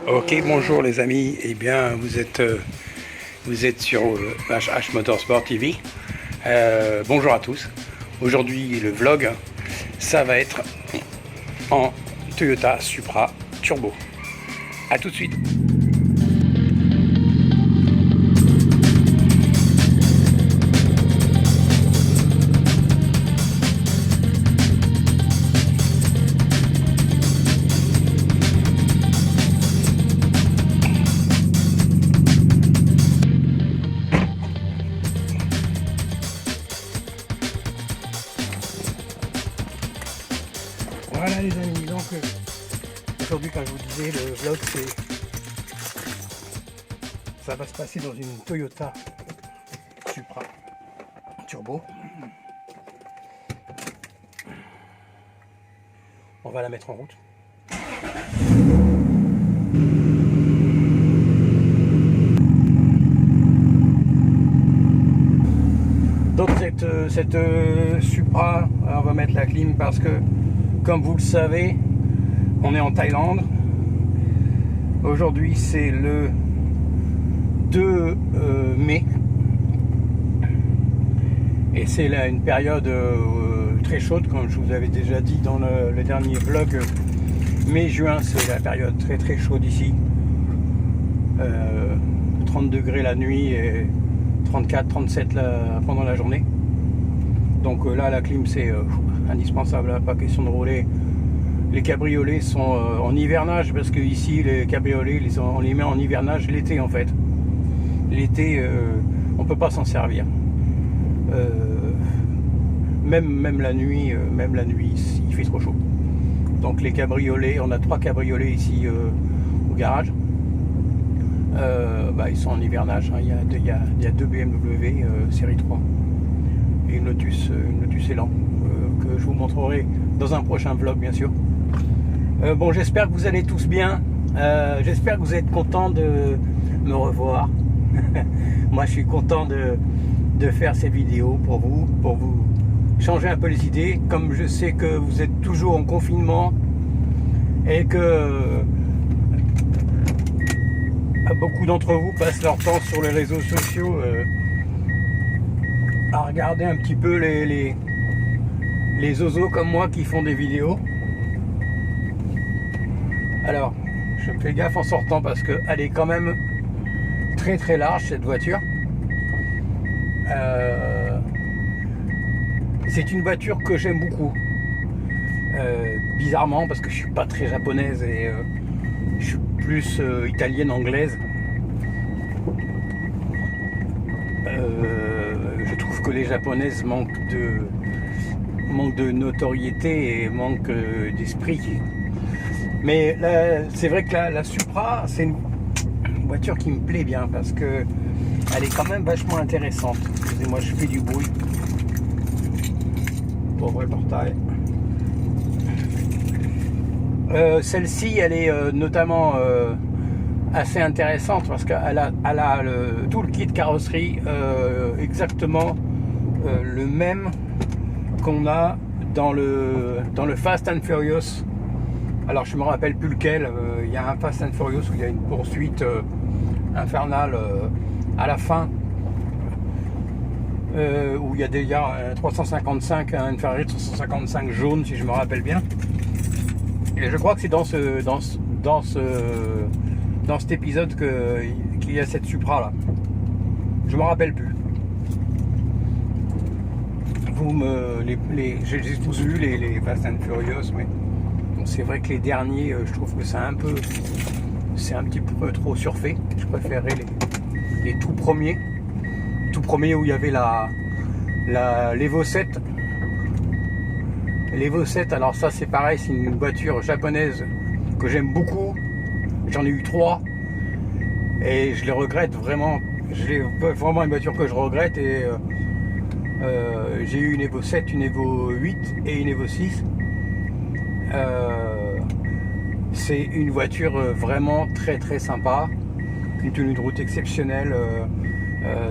Ok, bonjour les amis. Eh bien, vous êtes sur HH Motorsport TV. Bonjour à tous. Aujourd'hui, le vlog, ça va être en Toyota Supra Turbo. A tout de suite. Voilà les amis, donc aujourd'hui quand je vous disais le vlog ça va se passer dans une Toyota Supra Turbo. On va la mettre en route. Donc cette Supra, on va mettre la clim parce que comme vous le savez, on est en Thaïlande. Aujourd'hui c'est le 2 mai. Et c'est là une période très chaude, comme je vous avais déjà dit dans le dernier vlog. Mai-juin, c'est la période très très chaude ici. 30 degrés la nuit et 34-37 pendant la journée. Donc là, la clim, c'est indispensable, hein, pas question de rouler. Les cabriolets sont en hivernage, parce que ici, les cabriolets, on les met en hivernage l'été en fait. L'été, on peut pas s'en servir. Même la nuit, il fait trop chaud. Donc les cabriolets, on a 3 cabriolets ici au garage. Ils sont en hivernage, hein. Il y a 2 BMW série 3 et une Lotus Elan que je vous montrerai dans un prochain vlog bien sûr. Bon, j'espère que vous allez tous bien, j'espère que vous êtes contents de me revoir. Moi je suis content de faire ces vidéos pour vous changer un peu les idées, comme je sais que vous êtes toujours en confinement et que beaucoup d'entre vous passent leur temps sur les réseaux sociaux à regarder un petit peu les oiseaux comme moi qui font des vidéos. Alors, je fais gaffe en sortant parce qu'elle est quand même très très large cette voiture. C'est une voiture que j'aime beaucoup. Bizarrement, parce que je suis pas très japonaise et je suis plus italienne, anglaise. Je trouve que les japonaises manquent de notoriété et manquent d'esprit. Mais c'est vrai que la Supra, c'est une voiture qui me plaît bien parce que elle est quand même vachement intéressante. Excusez-moi, je fais du bruit. Pauvre le portail. Celle-ci, elle est notamment assez intéressante parce qu'elle a tout le kit carrosserie exactement le même qu'on a dans le Fast and Furious. Alors je me rappelle plus lequel. Il y a un Fast and Furious où il y a une poursuite infernale à la fin. Où il y a déjà un 355, un Ferrari 355 jaune si je me rappelle bien. Et je crois que c'est dans cet épisode qu'il y a cette Supra là. Je me rappelle plus. J'ai tous vu les Fast and Furious, mais bon, c'est vrai que les derniers, je trouve que c'est un petit peu trop surfait. Je préférais les tout premiers. Tout premier où il y avait l'Evo 7. L'Evo 7, alors ça c'est pareil, c'est une voiture japonaise que j'aime beaucoup. J'en ai eu 3 et je les regrette vraiment. Vraiment une voiture que je regrette et j'ai eu une Evo 7, une Evo 8 et une Evo 6. C'est une voiture vraiment très très sympa, une tenue de route exceptionnelle.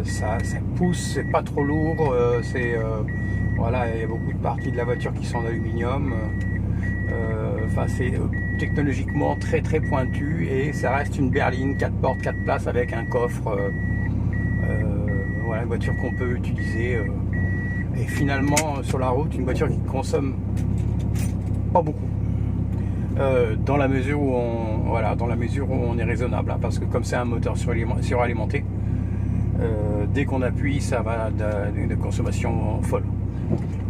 Ça pousse, c'est pas trop lourd, voilà, il y a beaucoup de parties de la voiture qui sont en aluminium. Enfin, c'est technologiquement très très pointu et ça reste une berline 4 portes, 4 places avec un coffre. Voilà, une voiture qu'on peut utiliser. Et finalement, sur la route, une voiture qui consomme pas beaucoup. Dans la mesure où on est raisonnable, hein, parce que comme c'est un moteur suralimenté, dès qu'on appuie, ça va de consommation folle.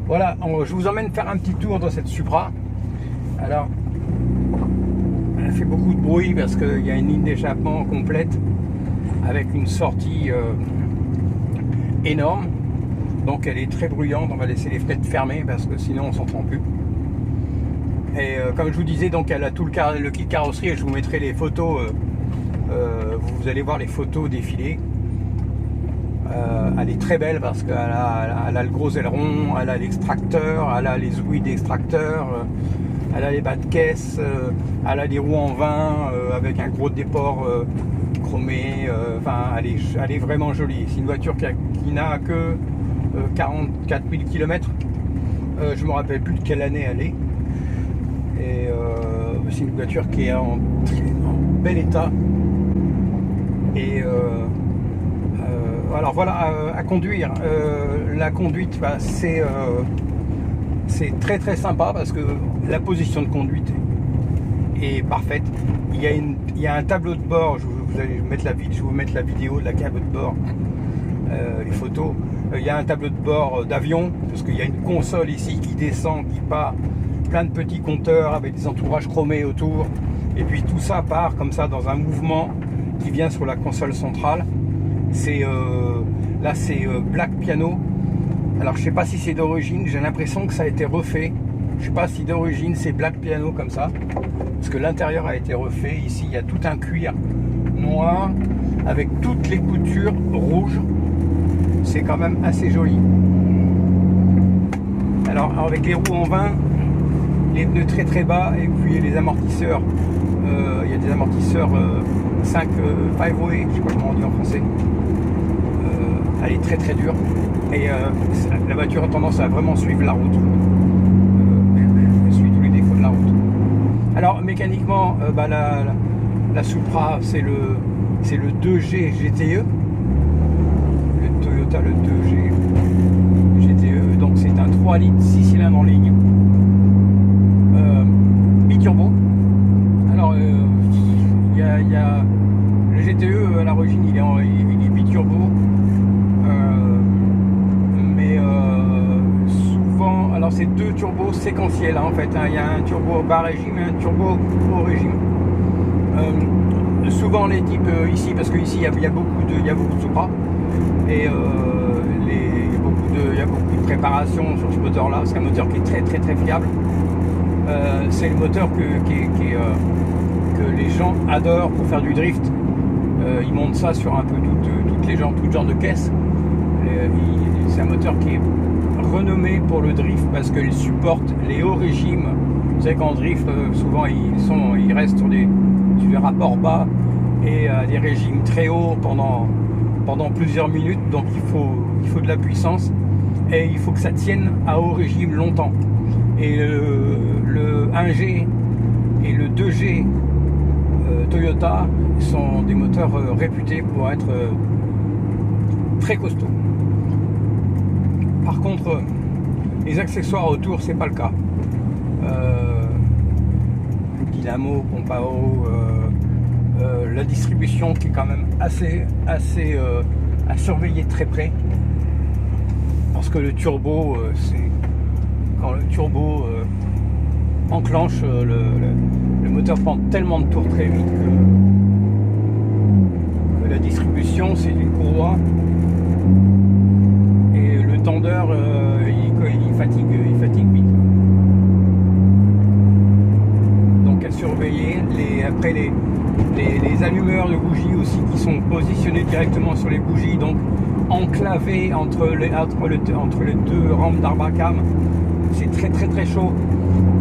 Voilà, je vous emmène faire un petit tour dans cette Supra. Alors, elle fait beaucoup de bruit parce qu'il y a une ligne d'échappement complète avec une sortie énorme. Donc elle est très bruyante, on va laisser les fenêtres fermées parce que sinon on s'entend plus. Et comme je vous disais, donc elle a tout le kit carrosserie et je vous mettrai les photos, vous allez voir les photos défiler. Elle est très belle parce qu'elle a le gros aileron, elle a l'extracteur, elle a les ouïes d'extracteur, elle a les bas de caisse, elle a des roues en vin avec un gros déport chromé, enfin elle est vraiment jolie. C'est une voiture qui n'a que 44 000 km, je me rappelle plus de quelle année elle est, et c'est une voiture qui est en bel état. Et alors voilà, à conduire, la conduite, bah, c'est très très sympa parce que la position de conduite est parfaite. Il y a un tableau de bord, je vais vous mettre la vidéo de la tableau de bord, les photos. Il y a un tableau de bord d'avion parce qu'il y a une console ici qui descend, qui part, plein de petits compteurs avec des entourages chromés autour, et puis tout ça part comme ça dans un mouvement qui vient sur la console centrale. Là c'est Black Piano. Alors je sais pas si c'est d'origine, j'ai l'impression que ça a été refait. Je sais pas si d'origine c'est Black Piano comme ça, parce que l'intérieur a été refait. Ici il y a tout un cuir noir avec toutes les coutures rouges. C'est quand même assez joli. Alors avec les roues en vin, les pneus très très bas, et puis les amortisseurs, il y a des amortisseurs 5-way, je sais pas comment on dit en français. Elle est très très dure et la voiture a tendance à vraiment suivre la route. Elle suit tous les défauts de la route. Alors mécaniquement, la Supra c'est le 2G GTE, le Toyota, le 2G GTE. Donc c'est un 3 litres 6 cylindres en ligne, biturbo. Alors il y a le GTE à l'origine, il est biturbo. Alors c'est deux turbos séquentiels hein, en fait, hein. Il y a un turbo bas régime et un turbo haut régime. Souvent les types ici, parce qu'ici il y a beaucoup de Supra et il y a beaucoup de préparation sur ce moteur là. C'est un moteur qui est très très très fiable. C'est le moteur que les gens adorent pour faire du drift. Ils montent ça sur un peu tout genre de caisse. C'est un moteur qui est renommé pour le drift parce qu'il supporte les hauts régimes. Vous savez qu'en drift, souvent ils restent sur des rapports bas et des régimes très hauts pendant plusieurs minutes. Donc il faut de la puissance et il faut que ça tienne à haut régime longtemps. Et le 1G et le 2G Toyota sont des moteurs réputés pour être très costauds. Par contre, les accessoires autour, c'est pas le cas. Dynamo, pompe à eau, la distribution qui est quand même assez à surveiller de très près. Parce que le turbo, quand le turbo enclenche, le moteur prend tellement de tours très vite que la distribution, c'est une courroie. Tendeur, il fatigue vite. Donc à surveiller. Après les allumeurs de bougies aussi qui sont positionnés directement sur les bougies, donc enclavés entre les deux rampes d'Arbacam. C'est très très très chaud.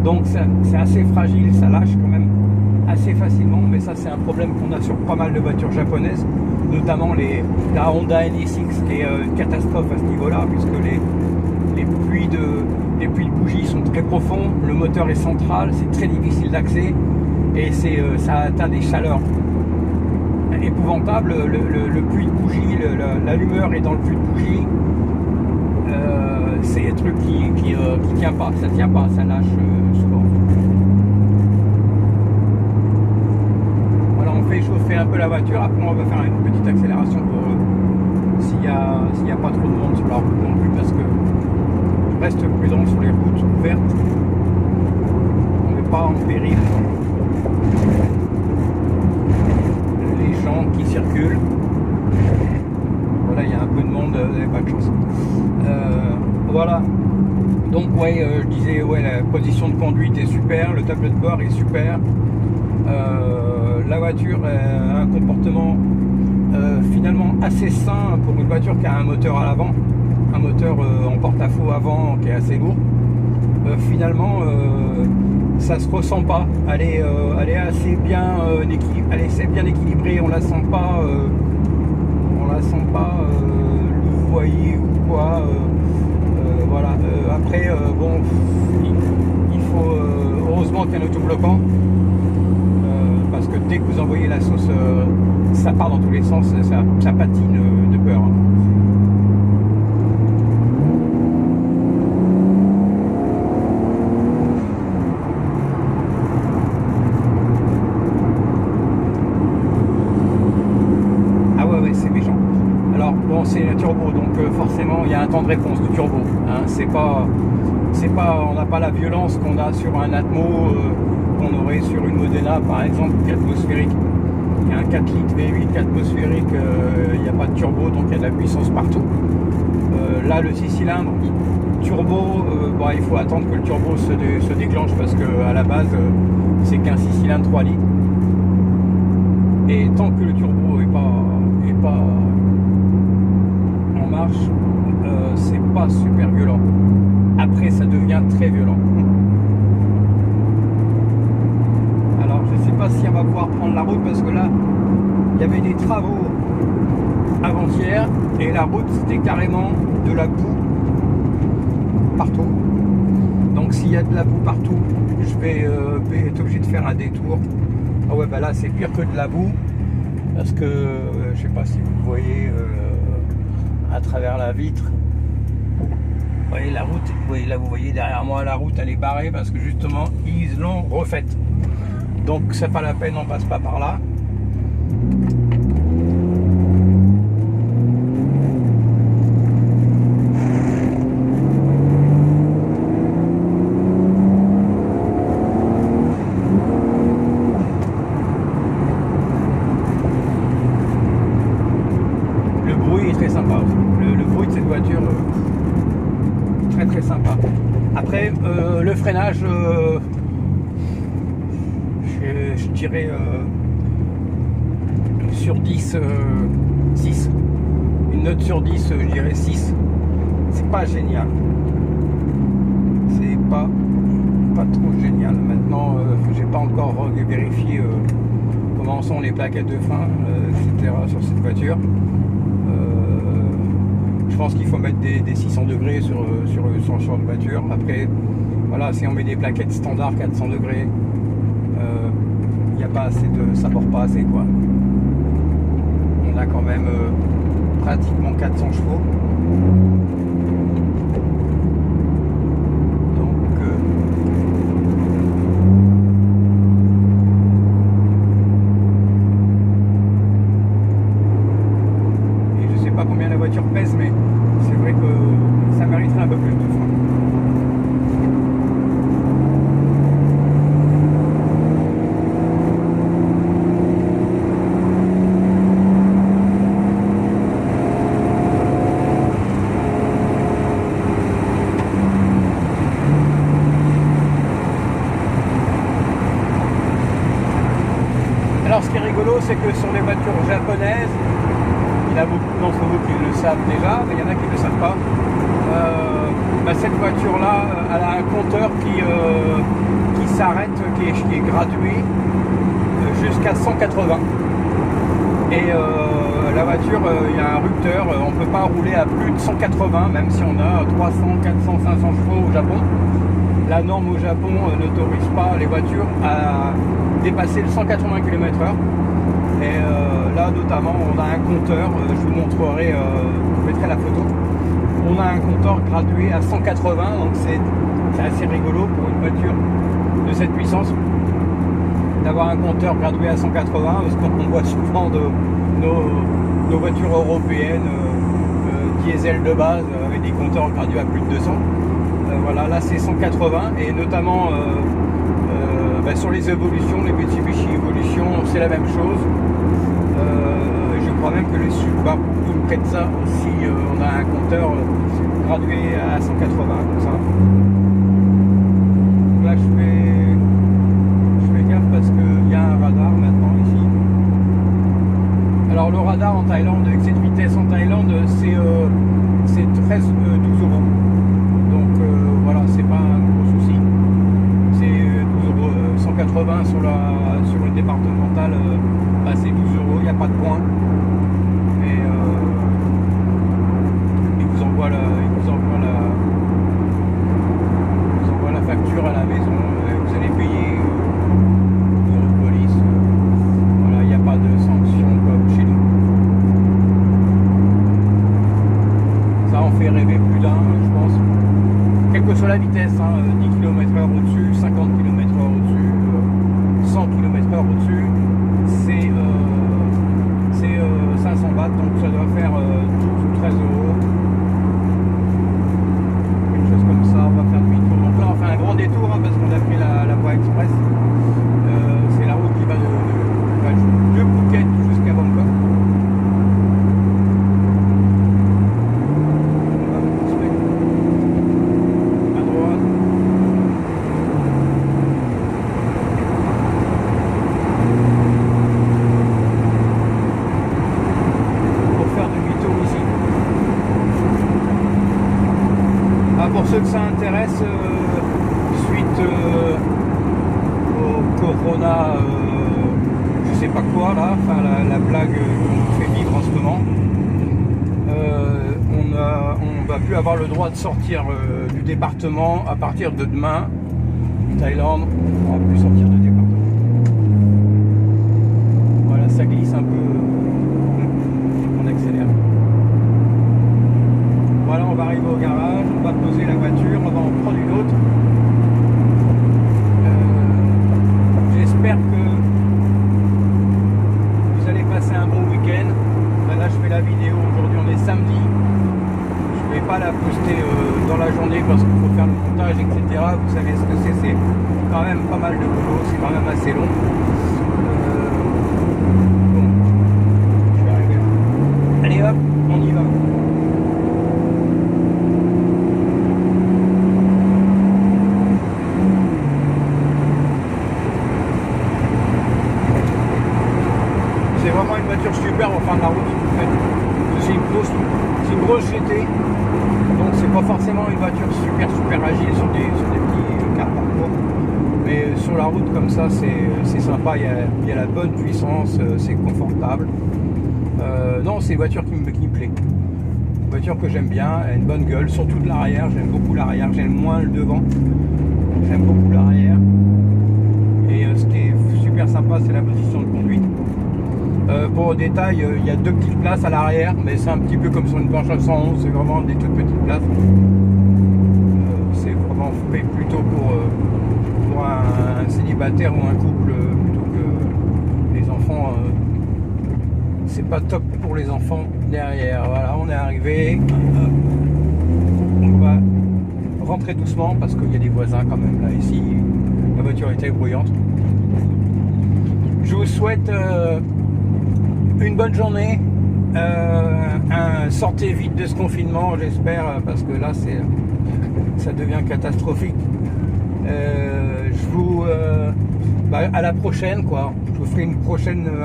Donc c'est assez fragile, ça lâche quand même assez facilement, mais ça c'est un problème qu'on a sur pas mal de voitures japonaises, notamment la Honda NSX qui est une catastrophe à ce niveau-là, puisque les les puits de bougie sont très profonds, le moteur est central, c'est très difficile d'accès et ça atteint des chaleurs épouvantables. Le puits de bougie, l'allumeur est dans le puits de bougie. C'est un truc qui tient pas, ça lâche souvent. Voilà, on fait chauffer un peu la voiture, après on va faire une petite accélération pour s'il n'y a pas trop de monde sur la route non plus, parce que je reste prudent sur les routes ouvertes, on n'est pas en péril. Les gens qui circulent, voilà, il y a un peu de monde, vous n'avez pas de chance. Voilà, donc ouais, je disais, ouais, la position de conduite est super, le tableau de bord est super, la voiture a un comportement finalement assez sain pour une voiture qui a un moteur à l'avant, un moteur en porte-à-faux avant qui est assez lourd. Finalement, ça se ressent pas, elle est assez bien équilibrée, on la sent pas louvoyer ou quoi. Voilà. Après, bon, il faut heureusement qu'il y a un autobloquant, parce que dès que vous envoyez la sauce, ça part dans tous les sens, ça patine de peur. Hein. Ah ouais, c'est méchant. Alors bon, c'est le turbo, donc forcément il y a un temps de réponse du turbo. Hein. On n'a pas la violence qu'on a sur un Atmo, qu'on aurait sur une Modena par exemple, 4 atmosphérique. Il y a un 4 litres V8 atmosphérique, il n'y a pas de turbo, donc il y a de la puissance partout. Là, le 6 cylindres turbo, bon, il faut attendre que le turbo se déclenche, parce qu'à la base, c'est qu'un 6 cylindres 3 litres. Et tant que le turbo est pas en marche, c'est pas super violent. Après, ça devient très violent. Alors, je sais pas si on va pouvoir prendre la route, parce que là, il y avait des travaux avant-hier et la route, c'était carrément de la boue partout. Donc, s'il y a de la boue partout, je vais être obligé de faire un détour. Ah ouais, bah là, c'est pire que de la boue, parce que je sais pas si vous le voyez à travers la vitre. Vous voyez la route, là vous voyez derrière moi, la route elle est barrée parce que justement ils l'ont refaite. Donc c'est pas la peine, on passe pas par là. Le bruit est très sympa. Le bruit de cette voiture, très sympa. Après, le freinage, je dirais sur 10, 6. Une note sur 10, je dirais 6. C'est pas génial. C'est pas trop génial. Maintenant, j'ai pas encore vérifié comment sont les plaquettes de frein, etc. sur cette voiture. Je pense qu'il faut mettre des 600 degrés sur une voiture. Après, voilà, si on met des plaquettes standard 400 degrés, il n'y a pas assez ça porte pas assez, quoi. On a quand même pratiquement 400 chevaux. Combien la voiture pèse, mais c'est vrai que ça mériterait un peu plus de frein. Alors ce qui est rigolo, c'est que sur les voitures japonaises, il y a beaucoup d'entre vous qui le savent déjà, mais il y en a qui ne le savent pas. Cette voiture-là, elle a un compteur qui s'arrête, qui est gradué jusqu'à 180. Et la voiture, il y a un rupteur, on ne peut pas rouler à plus de 180, même si on a 300, 400, 500 chevaux au Japon. La norme au Japon n'autorise pas les voitures à dépasser le 180 km/h. Et là notamment on a un compteur, je vous montrerai, je mettrai la photo. On a un compteur gradué à 180, donc c'est assez rigolo pour une voiture de cette puissance d'avoir un compteur gradué à 180, parce qu'on voit souvent nos voitures européennes diesel de base avec des compteurs gradués à plus de 200. Voilà, là c'est 180 et notamment sur les évolutions, les Mitsubishi Evolution, c'est la même chose. Je crois même que les Subaru prennent ça aussi, on a un compteur gradué à 180 comme ça. Là je fais gaffe parce qu'il y a un radar maintenant ici. Alors le radar en Thaïlande, avec cette vitesse en Thaïlande, c'est 12 euros. Donc voilà, c'est pas un gros souci. C'est 12 euros, 180 sur une départementale, c'est 12 euros, il n'y a pas de points. Et il vous envoie la facture à la maison, vous allez payer au bureau de police. Voilà, il n'y a pas de sanction comme chez nous. Ça en fait rêver plus d'un, je pense. Quelle que soit la vitesse, 10 km/h au-dessus, 50 km/h au-dessus, 100 km/h au-dessus, c'est 500 bahts, donc ça doit faire 12 ou 13 euros. Quelque chose comme ça, on va faire demi-tour. Donc là on fait un grand détour parce qu'on a pris la voie express. C'est la route qui va de Phuket jusqu'à Bangkok. Pour ceux que ça intéresse, suite au corona, je sais pas quoi là, enfin la blague qu'on nous fait vivre en ce moment, on va plus avoir le droit de sortir du département à partir de demain. Thaïlande, on va plus sortir du département. Voilà, ça glisse un peu, on accélère. Voilà, on va arriver au garage, on va poser la voiture, on va en prendre une autre. J'espère que vous allez passer un bon week-end. Là, je fais la vidéo, aujourd'hui on est samedi. Je ne vais pas la poster dans la journée parce qu'il faut faire le montage, etc. Vous savez ce que c'est quand même pas mal de boulot, c'est quand même assez long. Bon, je vais arriver là. Allez hop, on y va. C'est vraiment une voiture super en fin de la route. En fait. C'est une grosse GT, donc c'est pas forcément une voiture super agile sur des petits quarts parcours. Mais sur la route comme ça, c'est sympa, il y a la bonne puissance, c'est confortable. Non, c'est une voiture qui me plaît. Une voiture que j'aime bien, elle a une bonne gueule, surtout de l'arrière, j'aime beaucoup l'arrière, j'aime moins le devant. J'aime beaucoup l'arrière. Et ce qui est super sympa, c'est la position de conduite. Pour détail, il y a 2 petites places à l'arrière, mais c'est un petit peu comme sur une Porsche 911, c'est vraiment des toutes petites places. C'est vraiment fait plutôt pour un célibataire ou un couple, plutôt que les enfants. C'est pas top pour les enfants derrière. Voilà, on est arrivé. On va rentrer doucement parce qu'il y a des voisins quand même là ici. La voiture est très bruyante. Je vous souhaite une bonne journée, sortez vite de ce confinement, j'espère, parce que là ça devient catastrophique. Je vous à la prochaine quoi. Je vous ferai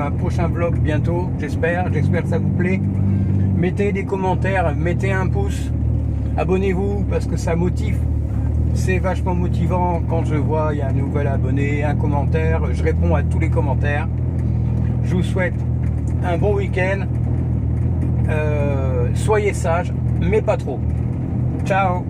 un prochain vlog bientôt, j'espère que ça vous plaît. Mettez des commentaires, mettez un pouce, abonnez-vous parce que ça motive. C'est vachement motivant quand je vois il y a un nouvel abonné, un commentaire, je réponds à tous les commentaires. Je vous souhaite un bon week-end Soyez sages, mais pas trop. Ciao.